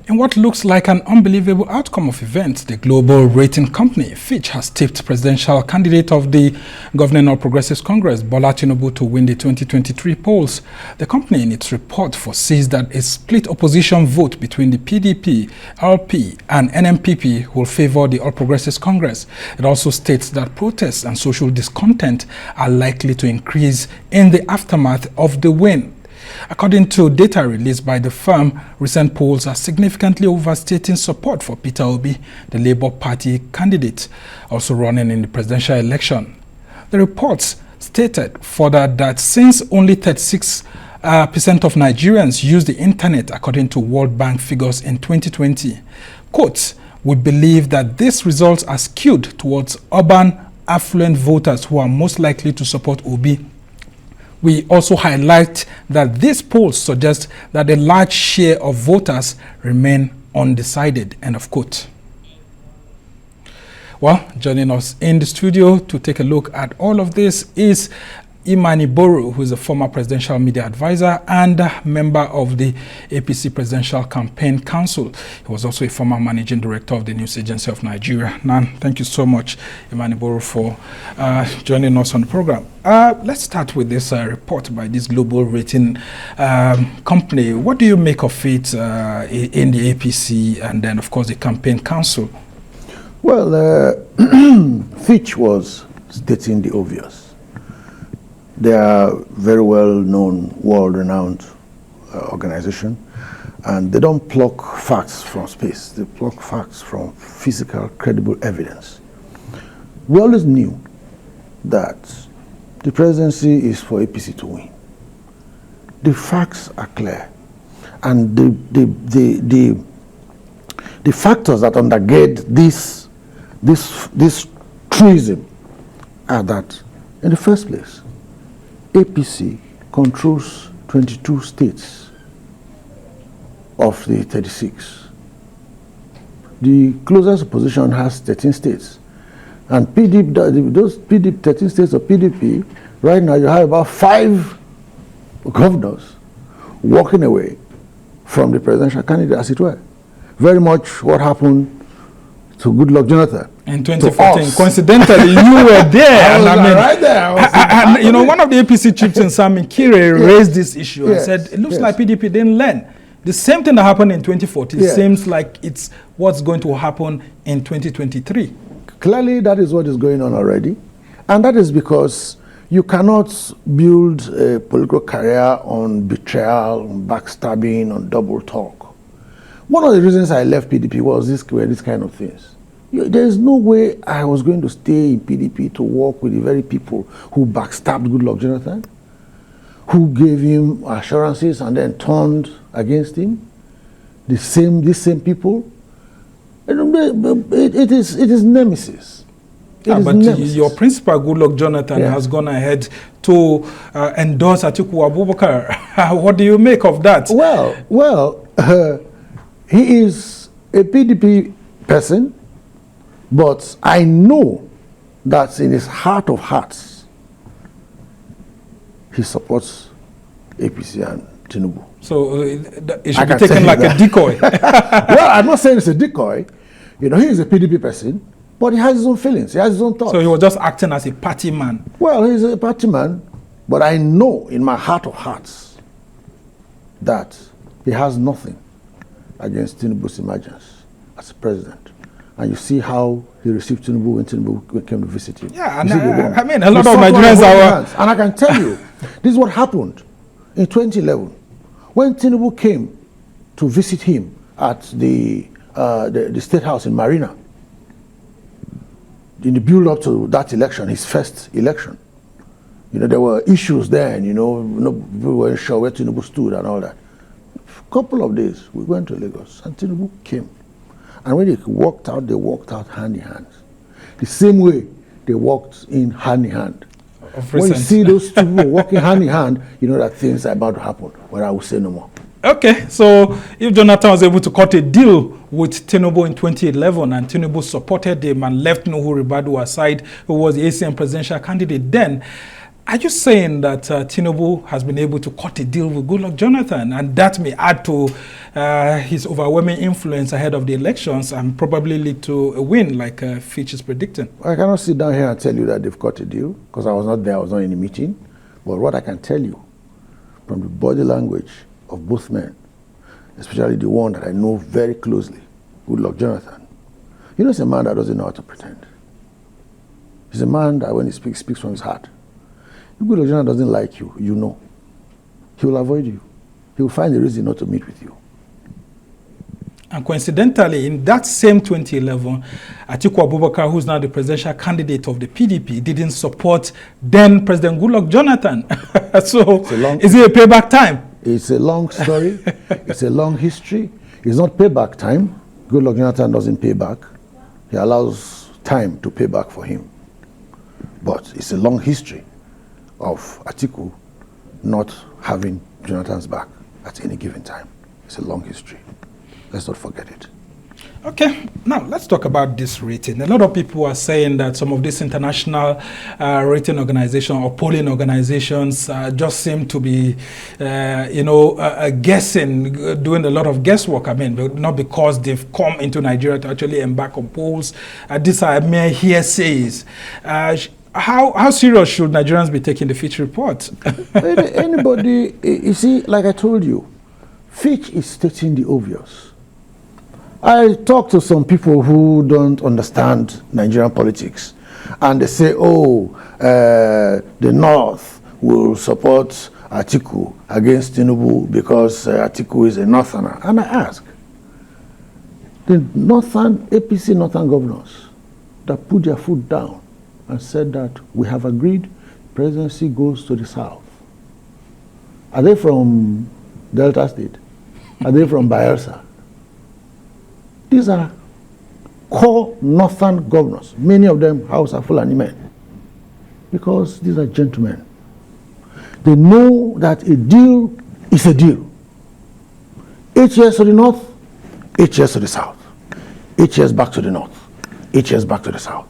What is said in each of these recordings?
In what looks like an unbelievable outcome of events, the global rating company Fitch has tipped presidential candidate of the governing All Progressives Congress, Bola Tinubu, to win the 2023 polls. The company, in its report, foresees that a split opposition vote between the PDP, LP, and NMPP will favor the All Progressives Congress. It also states that protests and social discontent are likely to increase in the aftermath of the win. According to data released by the firm, recent polls are significantly overstating support for Peter Obi, the Labour Party candidate, also running in the presidential election. The reports stated further that since only 36% of Nigerians use the internet, according to World Bank figures in 2020, quote, "We believe that these results are skewed towards urban, affluent voters who are most likely to support Obi. We also highlight that these polls suggest that a large share of voters remain undecided," end of quote. Well, joining us in the studio to take a look at all of this is Imani Boru, who is a former presidential media advisor and a member of the APC Presidential Campaign Council. He was also a former managing director of the News Agency of Nigeria. Nan, thank you so much, Imani Boru, for joining us on the program. Let's start with this report by this global rating company. What do you make of it in the APC and then, of course, the Campaign Council? Well, Fitch was stating the obvious. They are very well-known, world-renowned organization, and they don't pluck facts from space. They pluck facts from physical, credible evidence. We always knew that the presidency is for APC to win. The facts are clear, and the factors that undergird this truism are that, in the first place, APC controls 22 states of the 36. The closest opposition has 13 states. And PDP, those 13 states of PDP, right now you have about 5 governors walking away from the presidential candidate, as it were. Very much what happened to Goodluck Jonathan. In 2014, coincidentally, you were there. I was right there. And you know, one of the APC chieftains, Sam Kire, raised this issue and said, it looks like PDP didn't learn. The same thing that happened in 2014 seems like it's what's going to happen in 2023. Clearly, that is what is going on already. And that is because you cannot build a political career on betrayal, on backstabbing, on double talk. One of the reasons I left PDP was this kind of things. There is no way I was going to stay in PDP to work with the very people who backstabbed Goodluck Jonathan, who gave him assurances and then turned against him. These same people. It is nemesis. Nemesis. Your principal, Goodluck Jonathan, has gone ahead to endorse Atiku Abubakar. What do you make of that? Well, he is a PDP person, but I know that in his heart of hearts, he supports APC and Tinubu. So it should be taken like a decoy. Well, I'm not saying it's a decoy. You know, he is a PDP person, but he has his own feelings. He has his own thoughts. So he was just acting as a party man. Well, he's a party man, but I know in my heart of hearts that he has nothing against Tinubu's emergence as president. And you see how he received Tinubu when Tinubu came to visit him. Yeah, and I mean, a lot of Nigerians are... And I can tell you, this is what happened in 2011. When Tinubu came to visit him at the State House in Marina, in the build-up to that election, his first election, you know, there were issues then, you know, people weren't sure where Tinubu stood and all that. A couple of days, we went to Lagos, and Tinubu came. And when they walked out hand in hand. The same way they walked in hand in hand. When you see those two people walking hand in hand, you know that things are about to happen, but I will say no more. Okay, so if Jonathan was able to cut a deal with Tinubu in 2011 and Tinubu supported him and left Nuhu Ribadu aside, who was the ACM presidential candidate then, Are you saying that Tinubu has been able to cut a deal with Goodluck Jonathan, and that may add to his overwhelming influence ahead of the elections and probably lead to a win, like Fitch is predicting? I cannot sit down here and tell you that they've cut a deal, because I was not there, I was not in the meeting. But what I can tell you from the body language of both men, especially the one that I know very closely, Goodluck Jonathan, you know, he's a man that doesn't know how to pretend. He's a man that when he speaks from his heart. If Goodluck Jonathan doesn't like you, you know. He will avoid you. He will find a reason not to meet with you. And coincidentally, in that same 2011, Atiku Abubakar, who's now the presidential candidate of the PDP, didn't support then President Goodluck Jonathan. So, is it a payback time? It's a long story. It's a long history. It's not payback time. Goodluck Jonathan doesn't pay back. He allows time to pay back for him. But it's a long history of Atiku not having Jonathan's back at any given time. It's a long history. Let's not forget it. Okay, now let's talk about this rating. A lot of people are saying that some of these international rating organizations or polling organizations just seem to be, guessing, doing a lot of guesswork. I mean, but not because they've come into Nigeria to actually embark on polls. These are mere hearsays. How serious should Nigerians be taking the Fitch report? Anybody, you see, like I told you, Fitch is stating the obvious. I talk to some people who don't understand Nigerian politics, and they say, the North will support Atiku against Tinubu because Atiku is a Northerner. And I ask, the APC Northern governors that put their foot down and said that we have agreed presidency goes to the South. Are they from Delta State? Are they from Bayelsa? These are core Northern governors, many of them Hausa Fulani men, because these are gentlemen. They know that a deal is a deal. 8 years to the North, 8 years to the South. 8 years back to the North, 8 years back to the South.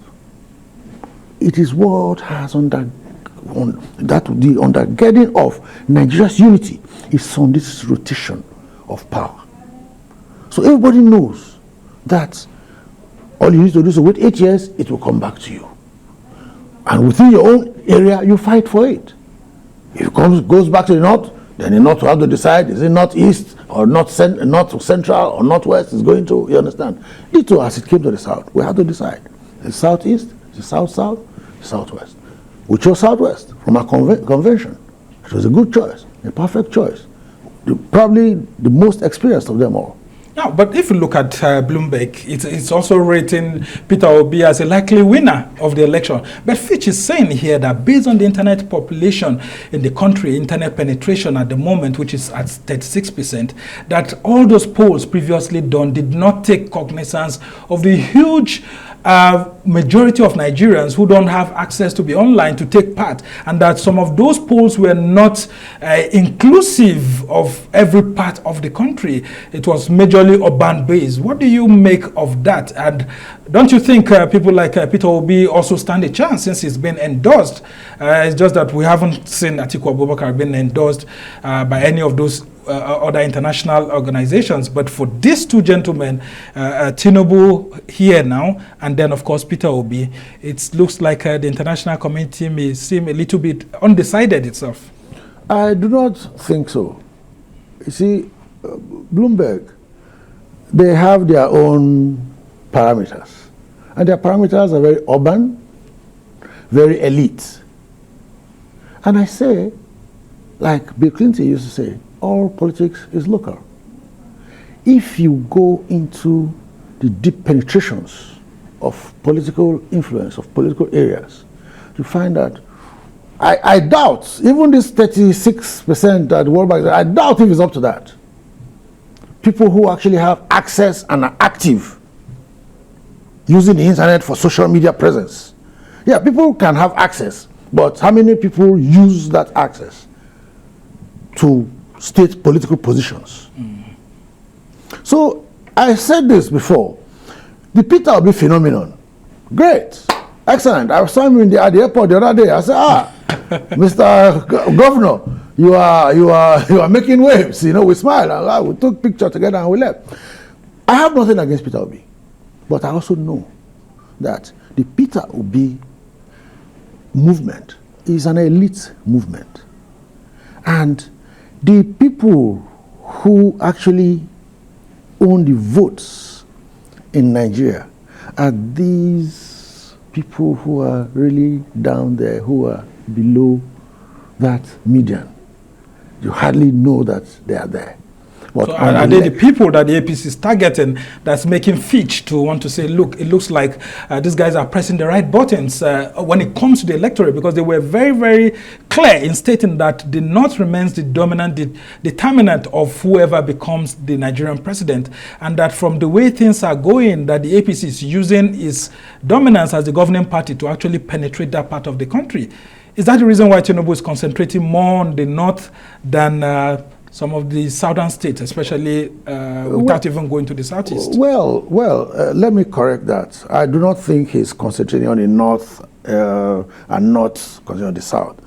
It is what has the undergirding of Nigeria's unity is on this rotation of power. So everybody knows that all you need to do is wait 8 years, it will come back to you. And within your own area, you fight for it. If it goes back to the North, then the North will have to decide, is it Northeast or North Central or Northwest is going to, you understand? Dito, as it came to the South, we had to decide. The Southeast, the South-South, the Southwest. We chose Southwest from our convention. It was a good choice, a perfect choice. Probably the most experienced of them all. Now, but if you look at Bloomberg, it's also rating Peter Obi as a likely winner of the election. But Fitch is saying here that based on the internet population in the country, internet penetration at the moment, which is at 36%, that all those polls previously done did not take cognizance of the huge majority of Nigerians who don't have access to be online to take part, and that some of those polls were not inclusive of every part of the country. It was majorly urban based. What do you make of that? And don't you think people like Peter Obi also stand a chance since he's been endorsed? It's just that we haven't seen Atiku Abubakar being endorsed by any of those other international organizations. But for these two gentlemen, Tinubu here now, and then of course Peter Obi, it looks like the international community may seem a little bit undecided itself. I do not think so. You see, Bloomberg, they have their own parameters. And their parameters are very urban, very elite. And I say, like Bill Clinton used to say, all politics is local. If you go into the deep penetrations of political influence, of political areas, you find that I doubt, even this 36% that the World Bank, I doubt if it's up to that. People who actually have access and are active using the internet for social media presence. Yeah, people can have access, but how many people use that access to state political positions? So I said this before, the Peter Obi phenomenon, great, excellent. I saw him at the airport the other day. I said, Mr. Governor, you are making waves. You know, we smile and we took picture together and we left. I have nothing against Peter Obi, but I also know that the Peter Obi movement is an elite movement, and the people who actually own the votes in Nigeria are these people who are really down there, who are below that median. You hardly know that they are there. So are they the people that the APC is targeting that's making Fitch to want to say, look, it looks like these guys are pressing the right buttons when it comes to the electorate, because they were very, very clear in stating that the North remains the dominant determinant of whoever becomes the Nigerian president, and that from the way things are going, that the APC is using its dominance as the governing party to actually penetrate that part of the country. Is that the reason why Tinubu is concentrating more on the North than some of the southern states, especially without even going to the southeast? Well, let me correct that. I do not think he's concentrating on the north and not concentrating on the south.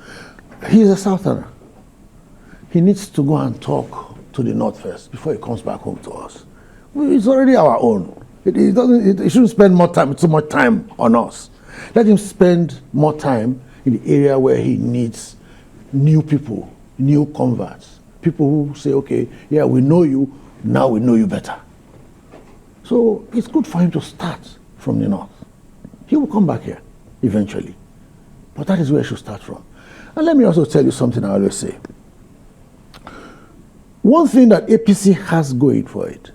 He's a southerner. He needs to go and talk to the north first before he comes back home to us. It's already our own. It shouldn't spend too much time on us. Let him spend more time in the area where he needs new people, new converts. People who say, okay, yeah, we know you, now we know you better. So it's good for him to start from the north. He will come back here eventually. But that is where he should start from. And let me also tell you something I always say. One thing that APC has going for it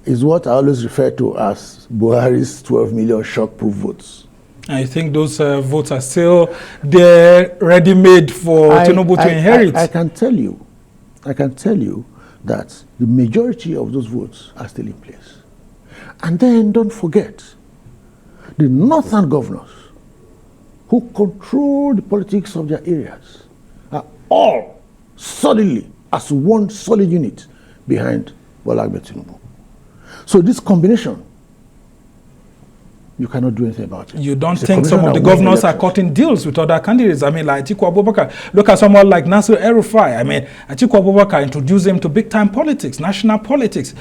is what I always refer to as Buhari's 12 million shock-proof votes. I think those votes are still there, ready-made for Tinubu to inherit. I can tell you that the majority of those votes are still in place. And then don't forget, the northern governors who control the politics of their areas are all suddenly as one solid unit behind Bola Tinubu. So this combination, you cannot do anything about it. You don't think some of the governors are cutting deals with other candidates? I mean, like Atiku Abubakar. Look at someone like Nasir El-Rufai. I mean, Atiku Abubakar introduced him to big-time politics, national politics.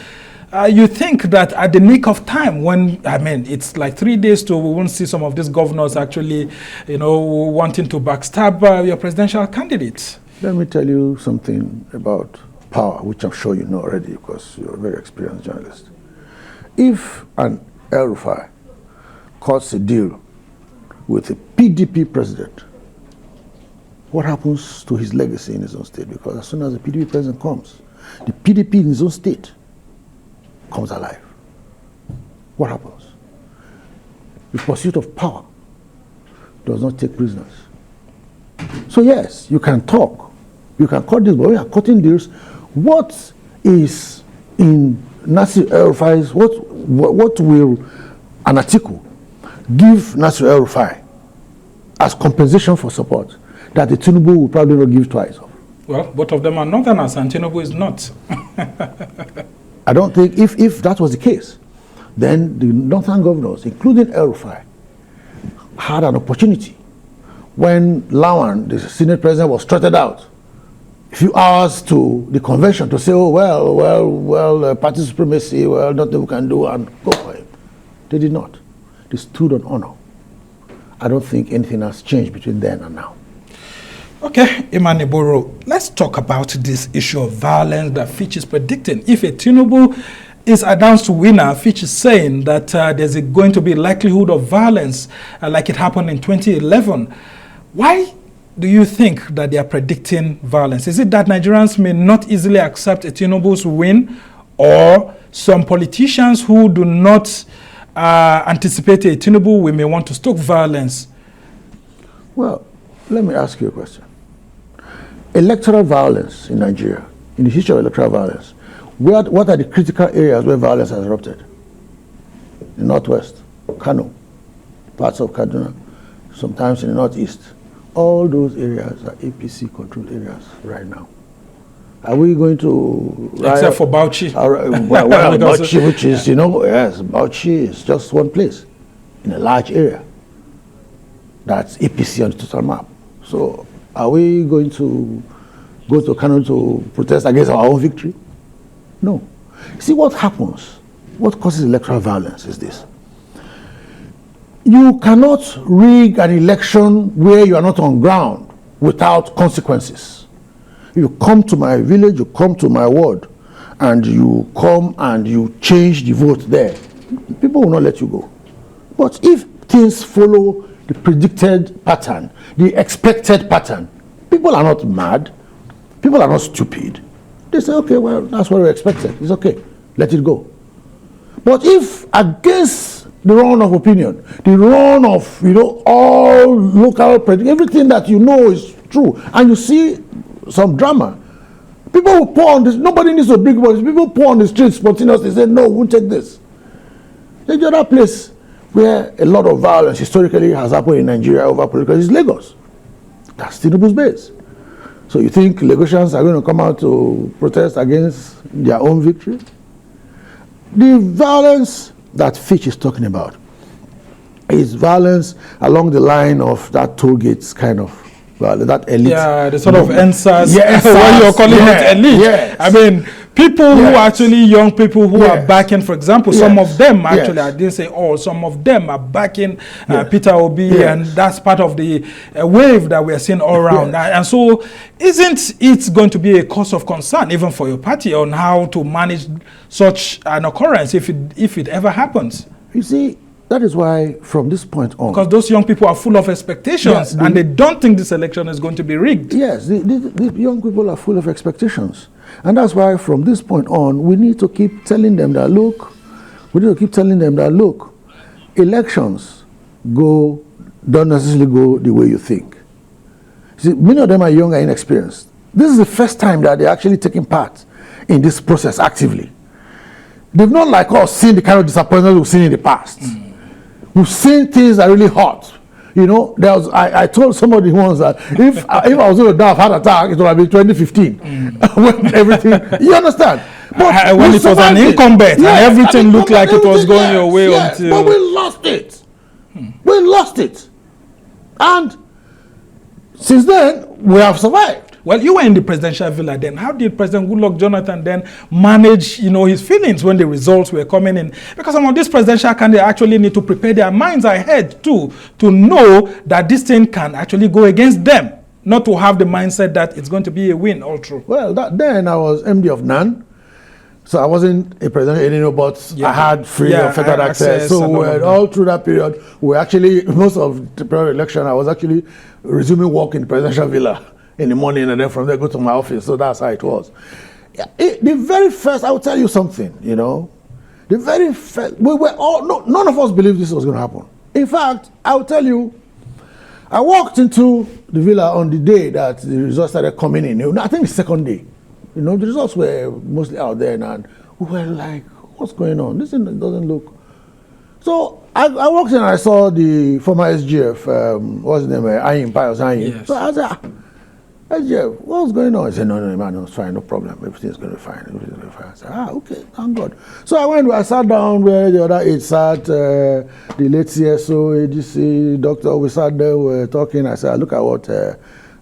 You think that at the nick of time, when, I mean, it's like 3 days to, we won't see some of these governors actually, you know, wanting to backstab your presidential candidates. Let me tell you something about power, which I'm sure you know already because you're a very experienced journalist. If an El-Rufai cuts a deal with a PDP president, what happens to his legacy in his own state? Because as soon as the PDP president comes, the PDP in his own state comes alive. What happens? The pursuit of power does not take prisoners. So yes, you can talk, you can cut deals, but when you are cutting deals, what is in Nasir El-Rufai's, what will an Atiku give Nasir El-Rufai as compensation for support that the Tinubu will probably not give twice of? Well, both of them are northerners and Tinubu is not. I don't think, if that was the case, then the northern governors, including El-Rufai, had an opportunity when Lawan, the Senate president, was trotted out a few hours to the convention to say, oh, well, party supremacy, well, nothing we can do, and go for him. They did not. They stood on honor. I don't think anything has changed between then and now. Okay, Imani Boru, let's talk about this issue of violence that Fitch is predicting. If a Tinubu is announced winner, Fitch is saying that there's going to be likelihood of violence like it happened in 2011. Why do you think that they are predicting violence? Is it that Nigerians may not easily accept a Tinubu's win, or some politicians who do not anticipate a Tinubu we may want to stoke violence? Well, let me ask you a question. Electoral violence in Nigeria, in the history of electoral violence, what are the critical areas where violence has erupted? The Northwest, Kano, parts of Kaduna, sometimes in the Northeast. All those areas are APC-controlled areas right now. Are we going to... Except for Bauchi. Well, Bauchi, which is, you know, yes, Bauchi is just one place in a large area. That's APC on the total map. So are we going to go to Kano to protest against our own victory? No. See what happens, what causes electoral violence is this. You cannot rig an election where you are not on ground without consequences. You come to my village, you come to my ward, and you come and you change the vote there. People will not let you go. But if things follow the predicted pattern, the expected pattern, people are not mad, people are not stupid. They say, okay, well, that's what we expected. It's okay, let it go. But if against the run of opinion, the run of, all local, everything that you know is true, and you see some drama, people will pour on this, nobody needs to bring bodies, people pour on the streets spontaneously, say, no, we won't take this. The other place where a lot of violence historically has happened in Nigeria over political is Lagos. That's Tinubu's base. So you think Lagosians are going to come out to protest against their own victory? The violence that Fitch is talking about is violence along the line of that toll gates kind of violence, that elite. Yeah, the sort of answers, what you're calling it elite. Yes. I mean, people who are actually young people who are backing, for example, some of them actually, I didn't say all, some of them are backing Peter Obi, and that's part of the wave that we're seeing all around. And so isn't it going to be a cause of concern even for your party on how to manage such an occurrence if it ever happens? You see, that is why from this point on, because those young people are full of expectations and they don't think this election is going to be rigged. Yes, the young people are full of expectations. And that's why from this point on, we need to keep telling them that, look, elections don't necessarily go the way you think. See, many of them are young and inexperienced. This is the first time that they're actually taking part in this process actively. They've not like us seen the kind of disappointment we've seen in the past. We've seen things that are really hot. I told somebody once that if I was going to die of heart attack, it would have been 2015 when everything. You understand? But when it was an incumbent and everything looked like it was going your way until. But we lost it. We lost it, and since then we have survived. Well, you were in the presidential villa then. How did President Goodluck Jonathan then manage, his feelings when the results were coming in? Because some of these presidential candidates actually need to prepare their minds ahead too, to know that this thing can actually go against them, not to have the mindset that it's going to be a win all through. Well, then I was MD of NAN, so I wasn't a president anymore, but I had free and fettered access. So all through that period, most of the period election, I was actually resuming work in the presidential villa in the morning, and then from there go to my office. So that's how it was. The very first, I will tell you something, the very first, we were all, none of us believed this was going to happen. In fact, I will tell you, I walked into the villa on the day that the results started coming in. I think the second day. The results were mostly out there, and we were like, what's going on? This thing doesn't look. So I walked in and I saw the former SGF, what's his name, Yes. So I said, SGF, what's going on? He said, no, man, it's fine, no problem. Everything's going to be fine. I said, okay, thank God. So I sat down where the other aides sat, the late CSO, AGC, doctor, we sat there, we were talking. I said, look at what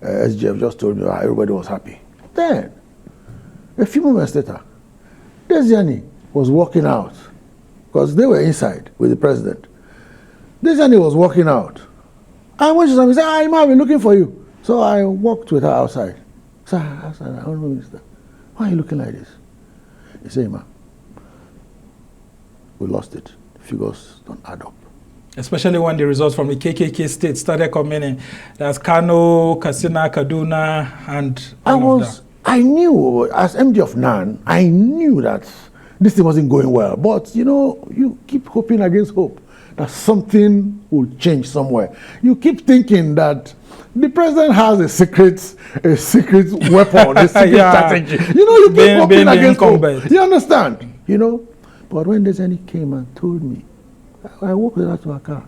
SGF just told me. Everybody was happy. Then, a few moments later, Desiani was walking out because they were inside with the president. Desiani was walking out. And when she said, he said, Ima, I've been looking for you. So I walked with her outside. So I said, Honorable Minister, why are you looking like this? He said, Ima, we lost it. The figures don't add up. Especially when the results from the KKK state started coming in. There's Kano, Katsina, Kaduna, and I knew, as MD of NAN, I knew that this thing wasn't going well. But, you keep hoping against hope that something will change somewhere. You keep thinking that the president has a secret weapon, a secret strategy. You keep hoping against hope. You understand? But when Desiani came and told me, I walked with her to her car.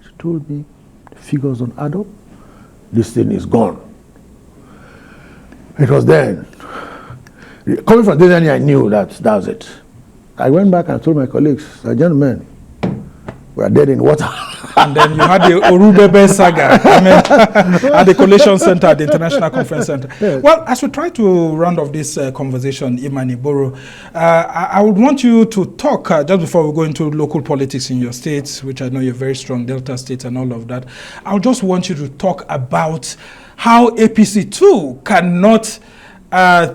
She told me, the figures don't add up. This thing is gone. It was then. Coming from Desiani, I knew that was it. I went back and told my colleagues, gentlemen, we are dead in water. And then you had the Orubebe saga, at the Collation Center, the International Conference Center. Yes. Well, as we try to round off this conversation, Imani Boru, I would want you to talk, just before we go into local politics in your states, which I know you're very strong, Delta State and all of that. I would just want you to talk about how APC too cannot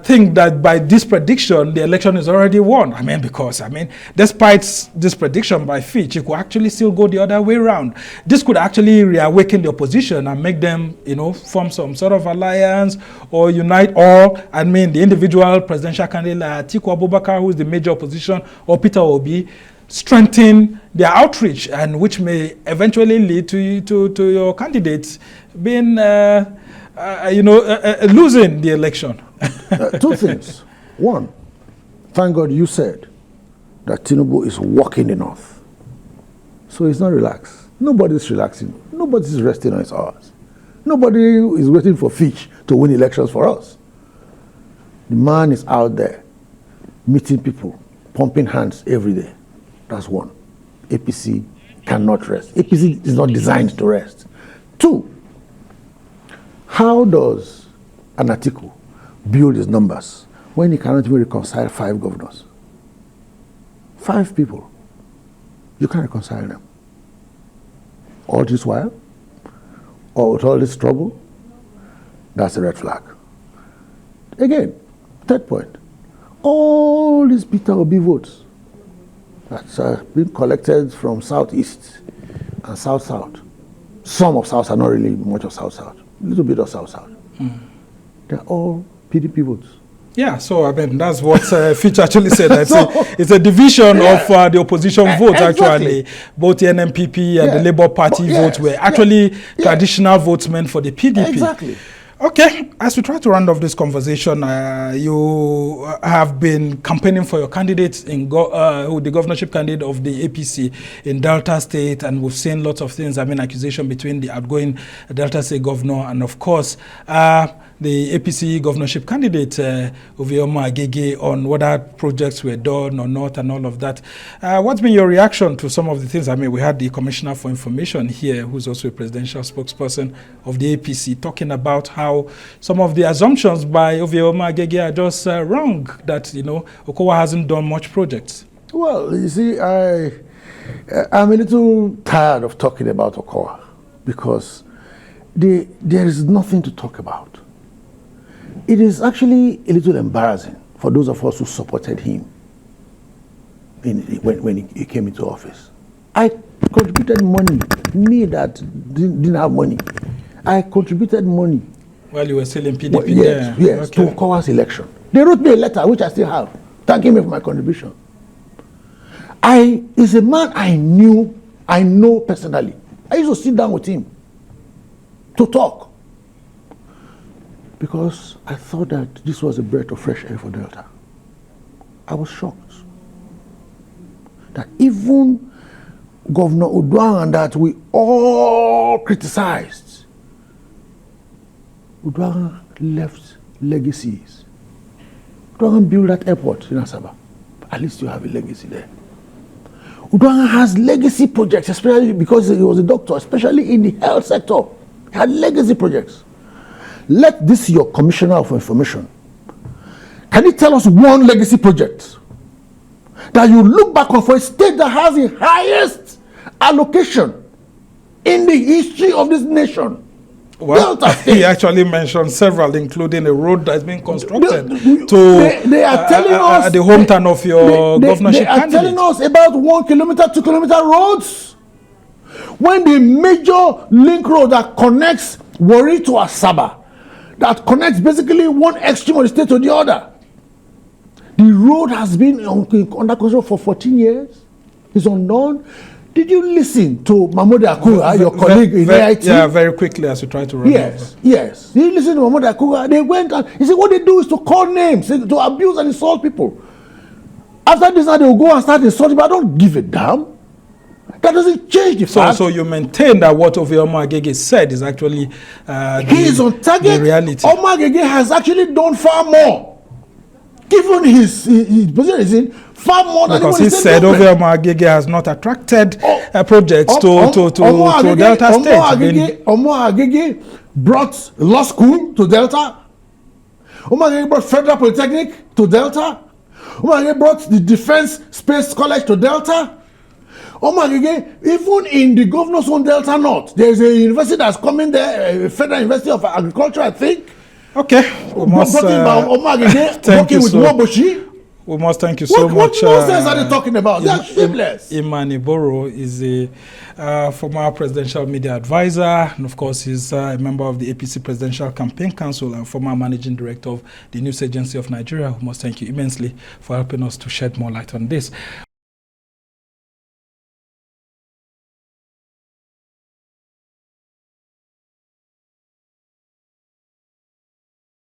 think that by this prediction, the election is already won. Because, despite this prediction by Fitch, it could actually still go the other way around. This could actually reawaken the opposition and make them, form some sort of alliance or unite, or, the individual presidential candidate like Atiku Abubakar, who is the major opposition, or Peter Obi, strengthen their outreach, and which may eventually lead to your candidates being, losing the election. Two things. One, thank God you said that Tinubu is walking the north. So he's not relaxed. Nobody's relaxing. Nobody's resting on his hours. Nobody is waiting for Fitch to win elections for us. The man is out there meeting people, pumping hands every day. That's one. APC cannot rest. APC is not designed to rest. Two, how does an Atiku build his numbers when he cannot even reconcile 5 governors? 5 people. You can't reconcile them. All this while, or with all this trouble, that's a red flag. Again, third point, all these Peter Obi votes that's been collected from Southeast and South-South. Some of South are not really much of South-South, a little bit of South-South. They're all PDP votes. Yeah, so that's what Fitch actually said. It's a division of the opposition votes, actually. Both the NMPP and the Labour Party votes were actually traditional votes meant for the PDP. Exactly. Okay, as we try to round off this conversation, you have been campaigning for your candidate, the governorship candidate of the APC in Delta State, and we've seen lots of things, accusation between the outgoing Delta State governor and, of course, the APC governorship candidate, Ovioma Agege, on whether projects were done or not and all of that. What's been your reaction to some of the things? We had the Commissioner for Information here, who's also a presidential spokesperson of the APC, talking about how some of the assumptions by Ovioma Agege are just wrong, that, Okowa hasn't done much projects. Well, you see, I'm a little tired of talking about Okowa because there is nothing to talk about. It is actually a little embarrassing for those of us who supported him when he came into office. I contributed money. Me that didn't have money, I contributed money. While you were still in PDP? Yes, okay. To Okowa's election. They wrote me a letter, which I still have, thanking me for my contribution. He's a man I know personally. I used to sit down with him to talk, because I thought that this was a breath of fresh air for Delta. I was shocked that even Governor Uduaghan, that we all criticized, Uduaghan left legacies. Uduaghan built that airport in Asaba. At least you have a legacy there. Uduaghan has legacy projects, especially because he was a doctor, especially in the health sector. He had legacy projects. Let this your Commissioner for Information. Can you tell us one legacy project that you look back on for a state that has the highest allocation in the history of this nation? Well, he actually mentioned several, including a road that's been constructed they are telling us the hometown of your governorship candidate. They are telling us about 1 kilometer, 2 kilometer roads, when the major link road that connects Warri to Asaba, that connects basically one extreme of the state to the other, the road has been under construction for 14 years. It's undone. Did you listen to Mahmoud Yakubu, your colleague in AIT? Yeah, very quickly as we try to run over. Yes. Did you listen to Mahmoud Yakubu? They went and he said what they do is to call names, to abuse and insult people. After this, they will go and start insulting people. I don't give a damn. That doesn't change the fact. So you maintain that what Ovioma Agege said is actually he is on target. The reality. Omo Agege has actually done far more. given his position is in, far more than because he said Omo Agege has not attracted projects to Delta State. Omo Agege brought law school to Delta. Omo Agege brought Federal Polytechnic to Delta. Omo Agege brought the Defense Space College to Delta. Omo Agege, even in the governor's own Delta North, there is a university that's coming there, Federal University of Agriculture, I think. Okay. We must thank you so much. What nonsense are they talking about? They are shameless. Imani Boru is a former presidential media advisor, and of course he's a member of the APC Presidential Campaign Council and former managing director of the News Agency of Nigeria. We must thank you immensely for helping us to shed more light on this.